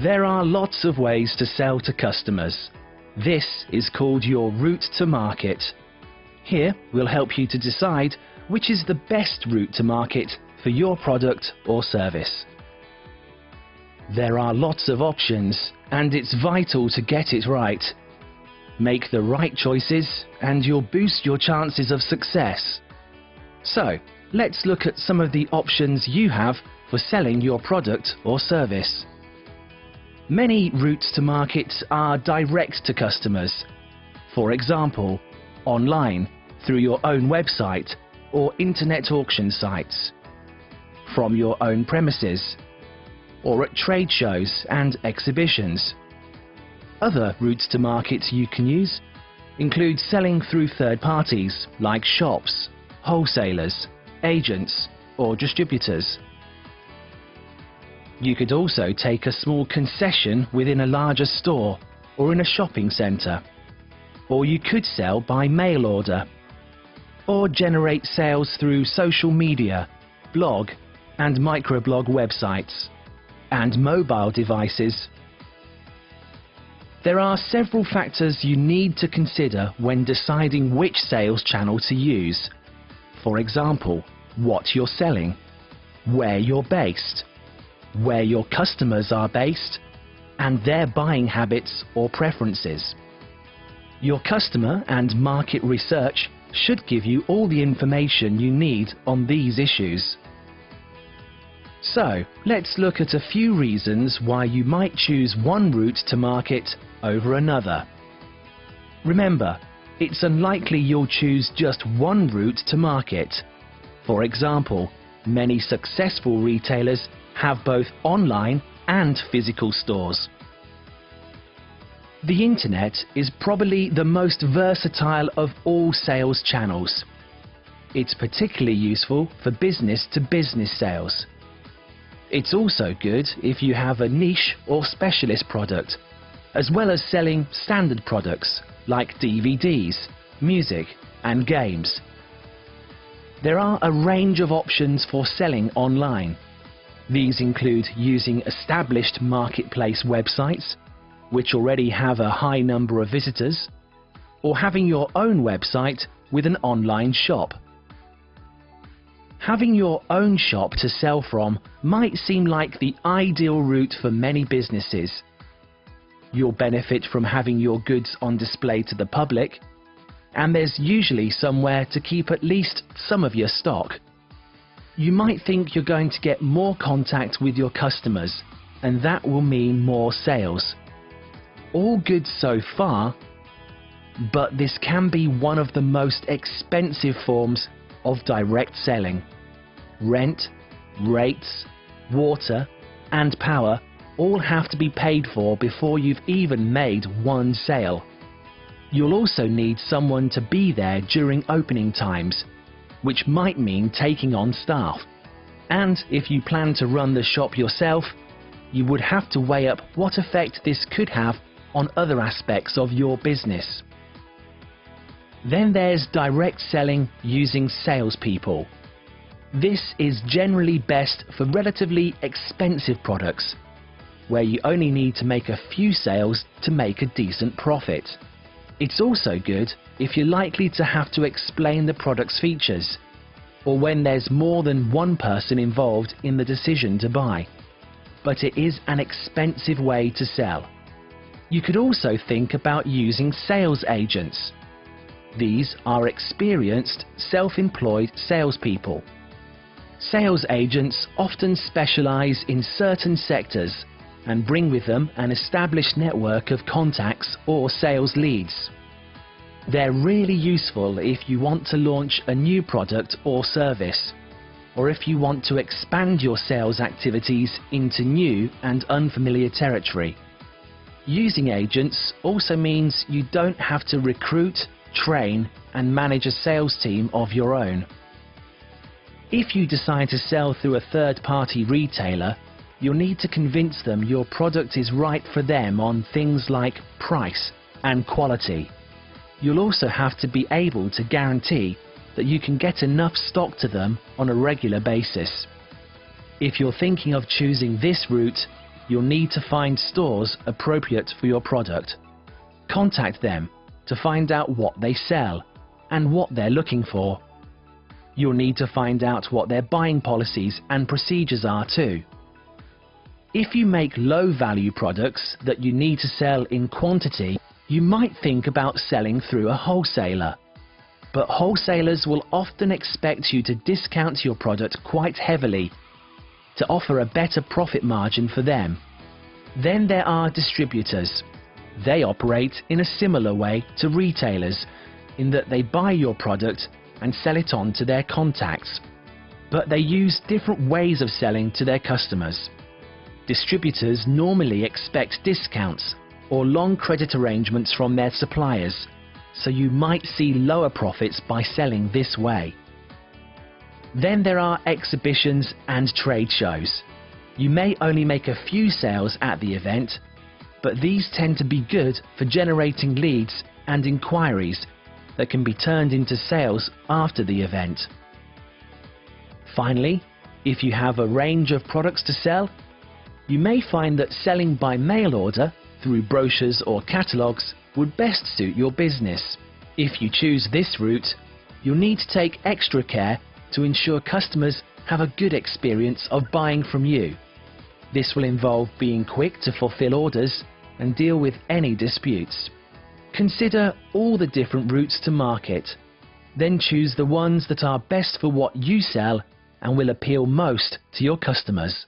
There are lots of ways to sell to customers. This is called your route to market. Here we'll help you to decide which is the best route to market for your product or service. There are lots of options, and it's vital to get it right. Make the right choices and you'll boost your chances of success. So, let's look at some of the options you have for selling your product or service. Many routes to market are direct to customers. For example, online, through your own website or internet auction sites, from your own premises, or at trade shows and exhibitions. Other routes to market you can use include selling through third parties like shops, wholesalers, agents, or distributors. You could also take a small concession within a larger store or in a shopping centre. Or you could sell by mail order, or generate sales through social media, blog and microblog websites, and mobile devices. There are several factors you need to consider when deciding which sales channel to use. For example, what you're selling, where you're based, where your customers are based, and their buying habits or preferences. Your customer and market research should give you all the information you need on these issues. So, let's look at a few reasons why you might choose one route to market over another. Remember, it's unlikely you'll choose just one route to market. For example, many successful retailers have both online and physical stores. The internet is probably the most versatile of all sales channels. It's particularly useful for business-to-business sales. It's also good if you have a niche or specialist product, as well as selling standard products like DVDs, music, and games. There are a range of options for selling online. These include using established marketplace websites, which already have a high number of visitors, or having your own website with an online shop. Having your own shop to sell from might seem like the ideal route for many businesses. You'll benefit from having your goods on display to the public, and there's usually somewhere to keep at least some of your stock. You might think you're going to get more contact with your customers, and that will mean more sales. All good so far, but this can be one of the most expensive forms of direct selling. Rent, rates, water, and power all have to be paid for before you've even made one sale. You'll also need someone to be there during opening times, which might mean taking on staff. And if you plan to run the shop yourself, you would have to weigh up what effect this could have on other aspects of your business. Then there's direct selling using salespeople. This is generally best for relatively expensive products, where you only need to make a few sales to make a decent profit. It's also good if you're likely to have to explain the product's features, or when there's more than one person involved in the decision to buy. But it is an expensive way to sell. You could also think about using sales agents. These are experienced, self-employed salespeople. Sales agents often specialize in certain sectors and bring with them an established network of contacts or sales leads. They're really useful if you want to launch a new product or service, or if you want to expand your sales activities into new and unfamiliar territory. Using agents also means you don't have to recruit, train, and manage a sales team of your own. If you decide to sell through a third-party retailer, you'll need to convince them your product is right for them on things like price and quality. You'll also have to be able to guarantee that you can get enough stock to them on a regular basis. If you're thinking of choosing this route, you'll need to find stores appropriate for your product. Contact them to find out what they sell and what they're looking for. You'll need to find out what their buying policies and procedures are too. If you make low-value products that you need to sell in quantity, you might think about selling through a wholesaler. But wholesalers will often expect you to discount your product quite heavily to offer a better profit margin for them. Then there are distributors. They operate in a similar way to retailers in that they buy your product and sell it on to their contacts. But they use different ways of selling to their customers. Distributors normally expect discounts or long credit arrangements from their suppliers, so you might see lower profits by selling this way. Then there are exhibitions and trade shows. You may only make a few sales at the event, but these tend to be good for generating leads and inquiries that can be turned into sales after the event. Finally, if you have a range of products to sell, you may find that selling by mail order through brochures or catalogues would best suit your business. If you choose this route, you'll need to take extra care to ensure customers have a good experience of buying from you. This will involve being quick to fulfill orders and deal with any disputes. Consider all the different routes to market. Then choose the ones that are best for what you sell and will appeal most to your customers.